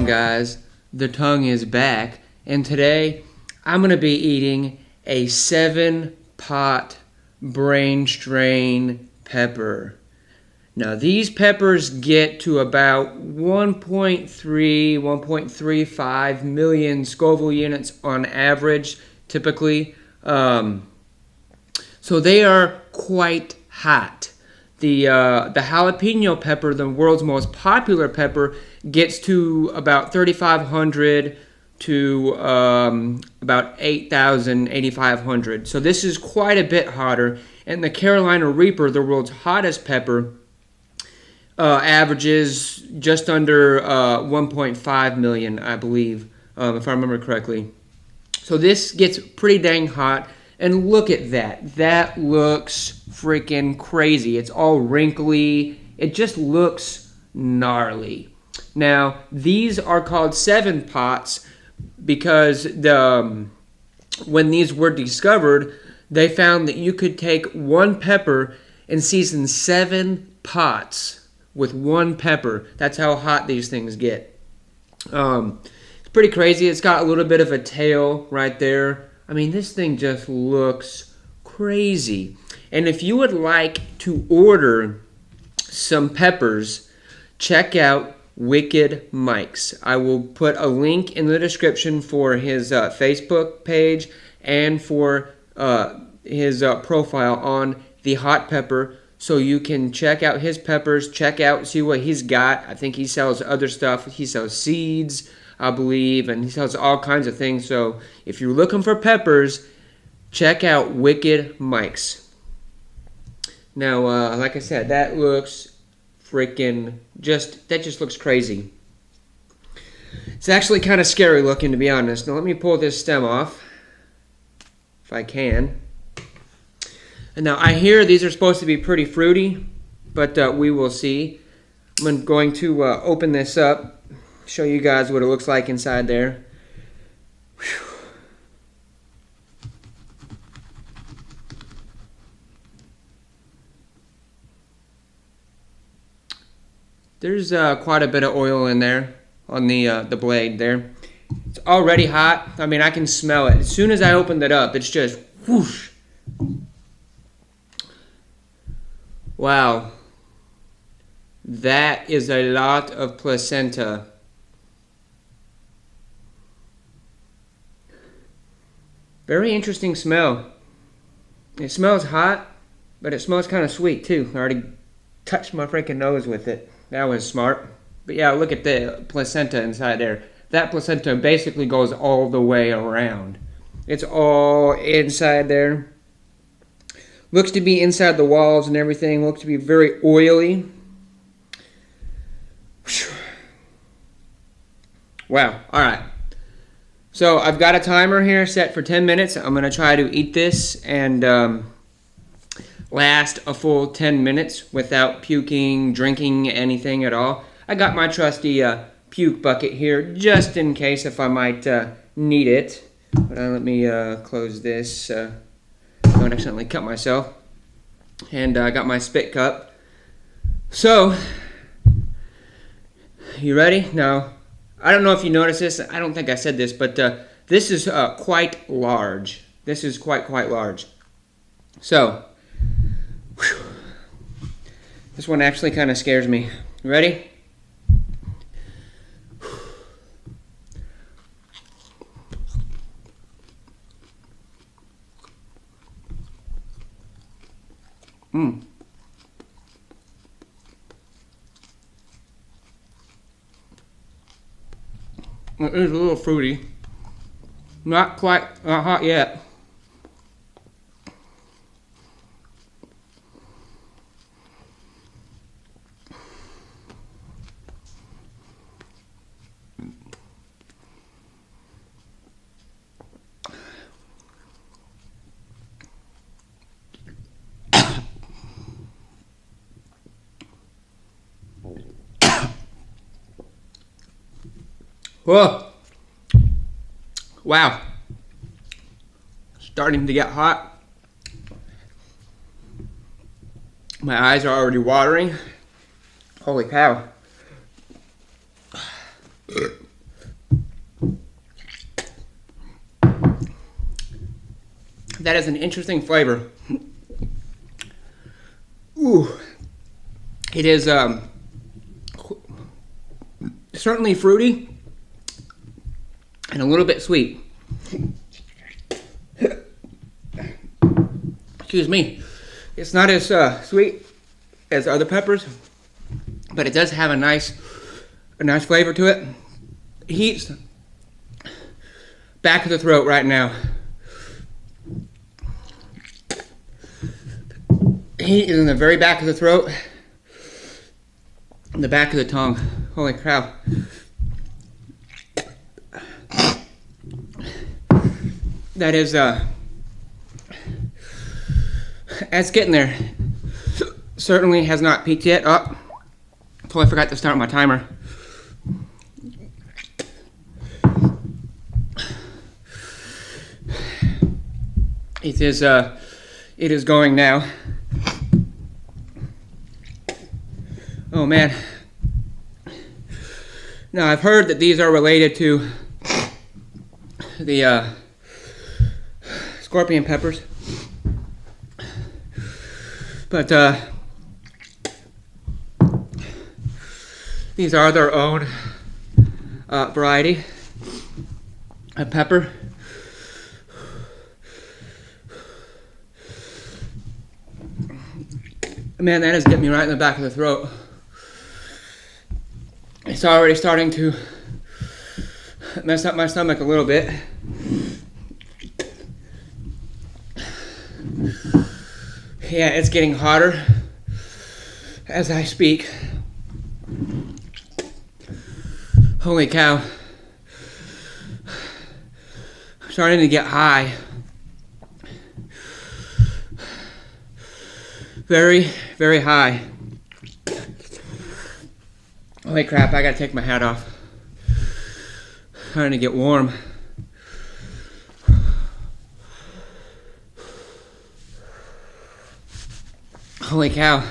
Guys, the tongue is back, and today I'm going to be eating a 7-pot brain strain pepper. Now these peppers get to about 1.35 million Scoville units on average, typically. So they are quite hot. The jalapeno pepper, the world's most popular pepper, gets to about 3,500 to about 8,000, 8,500. So this is quite a bit hotter. And the Carolina Reaper, the world's hottest pepper, averages just under 1.5 million, I believe, if I remember correctly. So this gets pretty dang hot. And look at that. That looks freaking crazy. It's all wrinkly. It just looks gnarly. Now, these are called 7-pots because when these were discovered, they found that you could take one pepper and season 7 pots with one pepper. That's how hot these things get. It's pretty crazy. It's got a little bit of a tail right there. I mean, this thing just looks crazy. And if you would like to order some peppers, check out Wicked Mike's. I will put a link in the description for his Facebook page and for his profile on the hot pepper, so you can check out his peppers, see what he's got. I think he sells other stuff. He sells seeds, I believe, and he sells all kinds of things. So if you're looking for peppers, check out Wicked Mike's. Now, like I said, that looks freaking that just looks crazy. It's actually kind of scary looking, to be honest. Now let me pull this stem off, if I can. And now I hear these are supposed to be pretty fruity, but we will see. I'm going to open this up, show you guys what it looks like inside there. Whew. There's quite a bit of oil in there on the blade there. It's already hot. I mean, I can smell it. As soon as I opened it up, it's just whoosh. Wow. That is a lot of placenta. Very interesting smell. It smells hot, but it smells kind of sweet too. I already touched my freaking nose with it. That was smart. But yeah, look at the placenta inside there. That placenta basically goes all the way around. It's all inside there. Looks to be inside the walls and everything. Looks to be very oily. Wow. All right. So I've got a timer here set for 10 minutes. I'm going to try to eat this and last a full 10 minutes without puking, drinking anything at all. I got my trusty puke bucket here just in case if I might need it. But let me close this. Don't accidentally cut myself. And I got my spit cup. So, you ready? Now, I don't know if you noticed this. I don't think I said this, but this is quite large. This is quite large. So, whew, this one actually kind of scares me. You ready? It is a little fruity. Not quite hot yet. Whoa. Wow. Starting to get hot. My eyes are already watering. Holy cow. That is an interesting flavor. Ooh. It is certainly fruity and a little bit sweet. Excuse me. It's not as sweet as other peppers, but it does have a nice flavor to it. Heat's back of the throat right now. Heat is in the very back of the throat, in the back of the tongue. Holy cow. That is, it's getting there. Certainly has not peaked yet. Oh, totally forgot to start my timer. It is going now. Oh man. Now I've heard that these are related to the scorpion peppers, but these are their own variety of pepper. Man, that is getting me right in the back of the throat. It's already starting to mess up my stomach a little bit. Yeah, it's getting hotter as I speak. Holy cow. I'm starting to get high. Very, very high. Holy crap, I gotta take my hat off. Trying to get warm. Holy cow.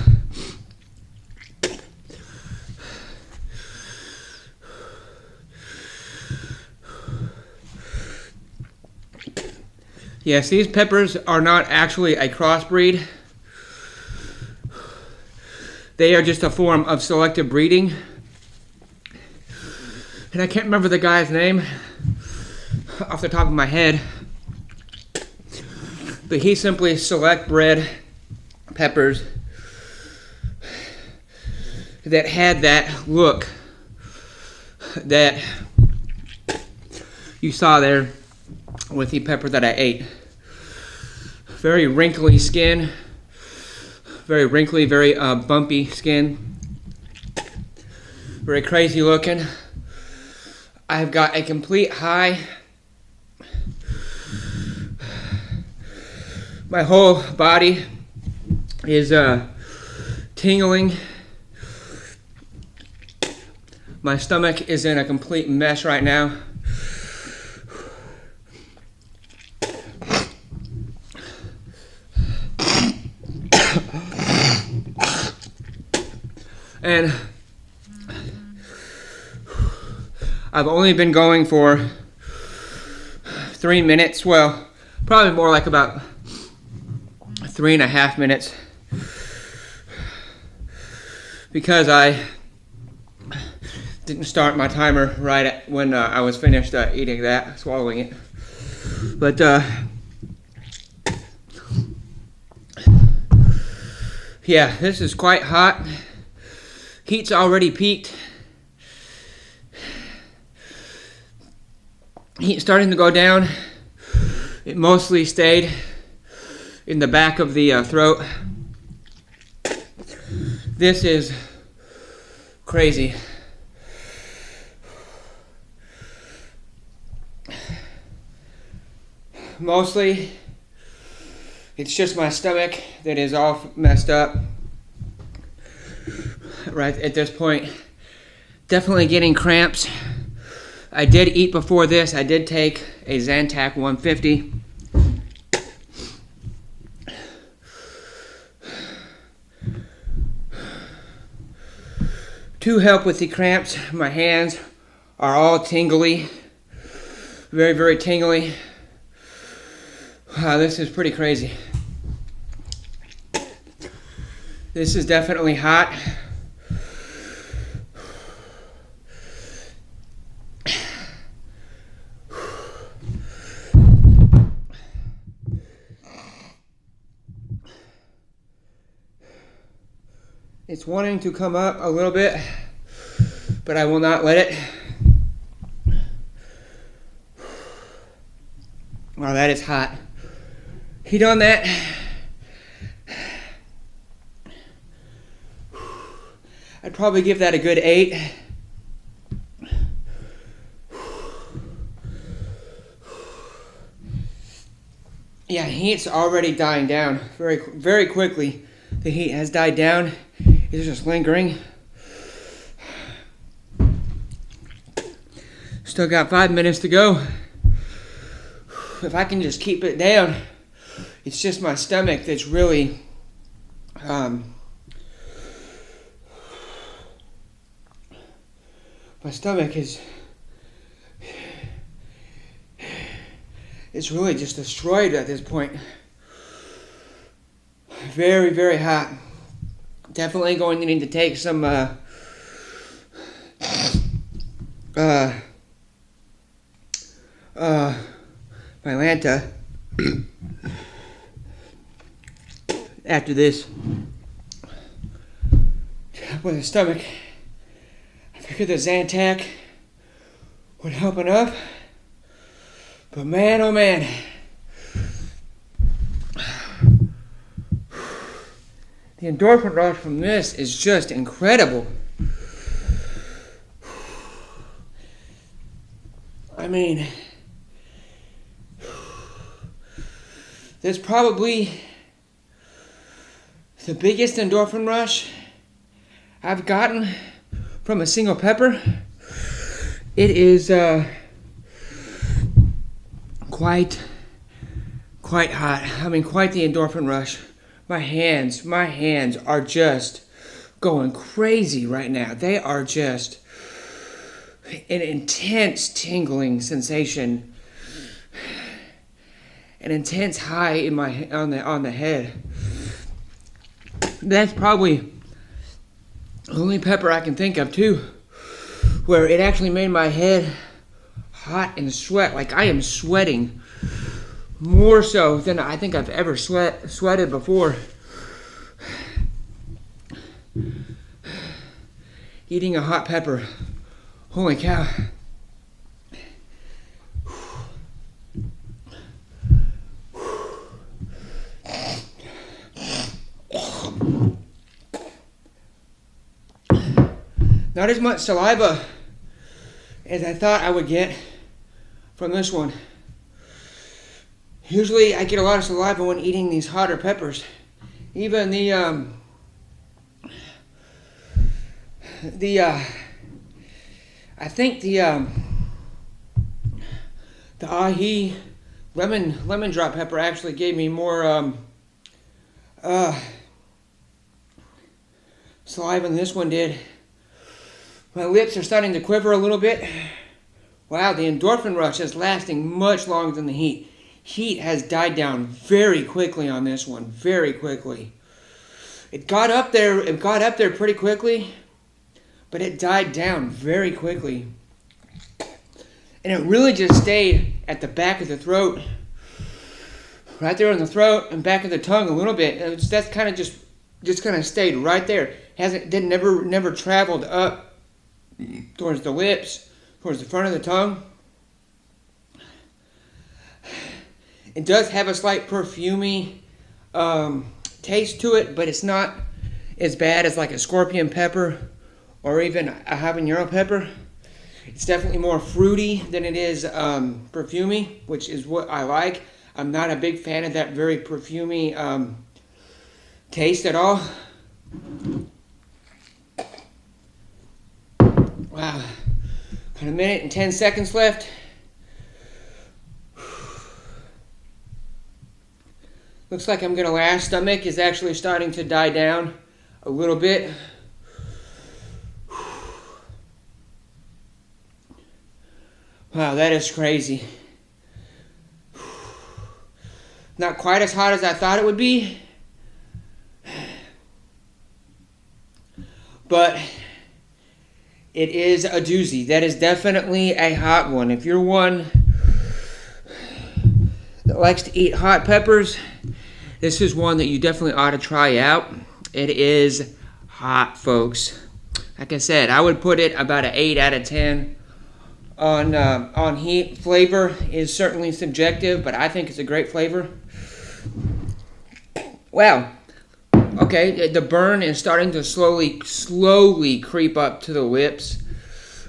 Yes, these peppers are not actually a crossbreed. They are just a form of selective breeding. And I can't remember the guy's name off the top of my head, but he simply select bred peppers that had that look that you saw there with the pepper that I ate. Very wrinkly skin, very wrinkly, very bumpy skin, very crazy looking. I've got a complete high. My whole body is tingling. My stomach is in a complete mess right now. And I've only been going for 3 minutes. Well, probably more like about 3.5 minutes, because I didn't start my timer right when I was finished eating that, swallowing it. But yeah, this is quite hot. Heat's already peaked. Heat starting to go down. It mostly stayed in the back of the throat. This is crazy. Mostly, it's just my stomach that is all messed up right at this point. Definitely getting cramps. I did eat before this. I did take a Zantac 150. To help with the cramps, my hands are all tingly. Very, very tingly. Wow, this is pretty crazy. This is definitely hot. It's wanting to come up a little bit, but I will not let it. Wow, that is hot. Heat on that. I'd probably give that a good 8. Yeah, heat's already dying down very, very quickly. The heat has died down. It's just lingering. Still got 5 minutes to go. If I can just keep it down, it's just my stomach that's really my stomach is it's really just destroyed at this point. Very, very hot. Definitely going to need to take some Mylanta after this. With the stomach, I figured the Zantac would help enough, but man, oh man. The endorphin rush from this is just incredible. I mean, there's probably the biggest endorphin rush I've gotten from a single pepper. It is quite hot. I mean, quite the endorphin rush. My hands are just going crazy right now. They are just an intense tingling sensation, an intense high in my on the head. That's probably the only pepper I can think of too, where it actually made my head hot and sweat. Like I am sweating more so than I think I've ever sweated before. Eating a hot pepper. Holy cow. Not as much saliva as I thought I would get from this one. Usually I get a lot of saliva when eating these hotter peppers. Even the I think the ahi lemon drop pepper actually gave me more saliva than this one did. My lips are starting to quiver a little bit. Wow, the endorphin rush is lasting much longer than the heat. Heat has died down very quickly on this one, very quickly. It got up there pretty quickly, but it died down very quickly. And it really just stayed at the back of the throat, right there in the throat and back of the tongue a little bit. That's kind of just kind of stayed right there. Never traveled up towards the lips, towards the front of the tongue. It does have a slight perfumey taste to it, but it's not as bad as like a scorpion pepper or even a habanero pepper. It's definitely more fruity than it is perfumey, which is what I like. I'm not a big fan of that very perfumey taste at all. Wow. A minute and 10 seconds left. Looks like I'm gonna last. Stomach is actually starting to die down a little bit. Wow, that is crazy. Not quite as hot as I thought it would be, but it is a doozy. That is definitely a hot one. If you're one that likes to eat hot peppers, this is one that you definitely ought to try out. It is hot, folks. Like I said, I would put it about an 8 out of 10 on heat. Flavor is certainly subjective, but I think it's a great flavor. Wow. Okay, the burn is starting to slowly creep up to the lips,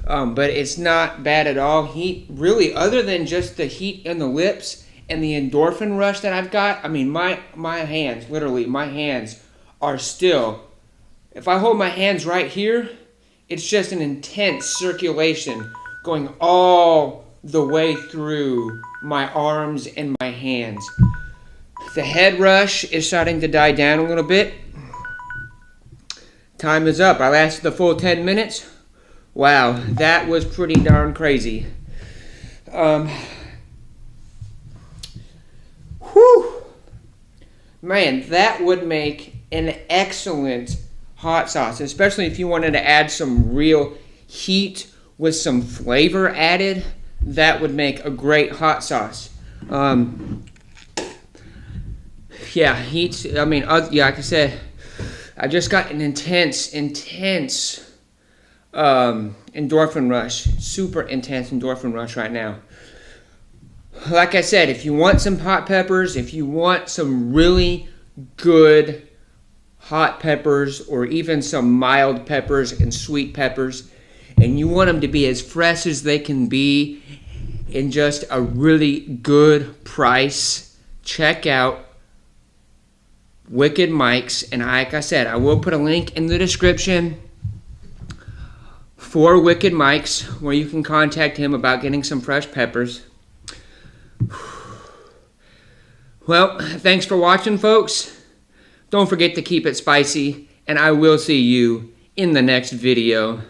but it's not bad at all. Heat, really, other than just the heat in the lips and the endorphin rush that I've got, I mean, my hands, literally, my hands are still, if I hold my hands right here, it's just an intense circulation going all the way through my arms and my hands. The head rush is starting to die down a little bit. Time is up. I lasted the full 10 minutes. Wow, that was pretty darn crazy. Whew. Man, that would make an excellent hot sauce, especially if you wanted to add some real heat with some flavor added. That would make a great hot sauce. Yeah, heat, I mean, yeah, like I said, I just got an intense endorphin rush, super intense endorphin rush right now. Like I said, if you want some hot peppers, if you want some really good hot peppers, or even some mild peppers and sweet peppers, and you want them to be as fresh as they can be in just a really good price, check out Wicked Mike's. And like I said, I will put a link in the description for Wicked Mike's where you can contact him about getting some fresh peppers. Well, thanks for watching, folks. Don't forget to keep it spicy, and I will see you in the next video.